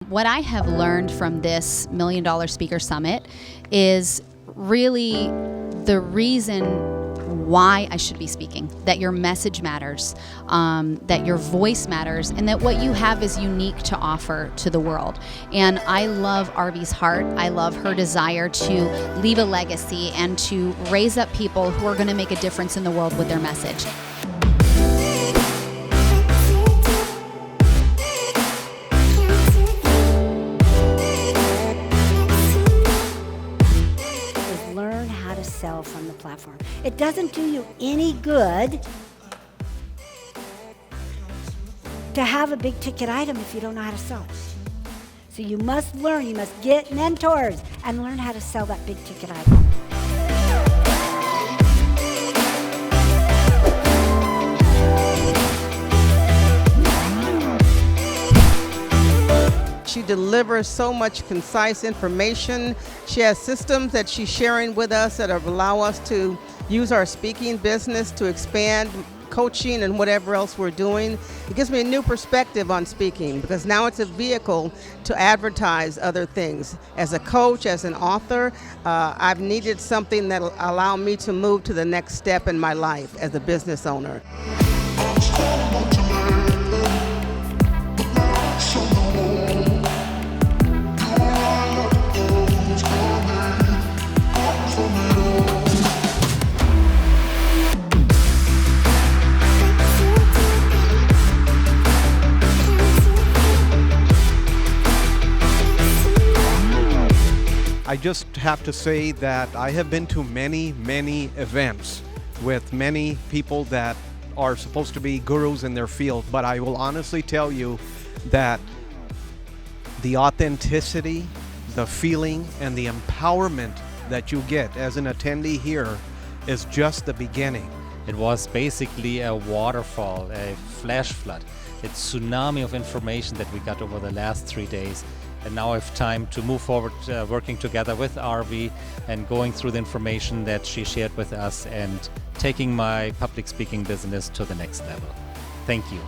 What I have learned from this $1 Million Speaker Summit is really the reason why I should be speaking, that your message matters, that your voice matters, and that what you have is unique to offer to the world. And I love Arvee's heart. I love her desire to leave a legacy and to raise up people who are going to make a difference in the world with their message. Learn how to sell from the platform. It doesn't do you any good to have a big ticket item if you don't know how to sell it. So you must learn, you must get mentors and learn how to sell that big ticket item. She delivers so much concise information. She has systems that she's sharing with us that allow us to use our speaking business to expand coaching and whatever else we're doing. It gives me a new perspective on speaking because now it's a vehicle to advertise other things. As a coach, as an author, I've needed something that will allow me to move to the next step in my life as a business owner. I just have to say that I have been to many events with many people that are supposed to be gurus in their field, but I will honestly tell you that the authenticity, the feeling, and the empowerment that you get as an attendee here is just the beginning. It was basically a waterfall, a flash flood. It's a tsunami of information that we got over the last 3 days. And now I have time to move forward, working together with Arvee and going through the information that she shared with us and taking my public speaking business to the next level. Thank you.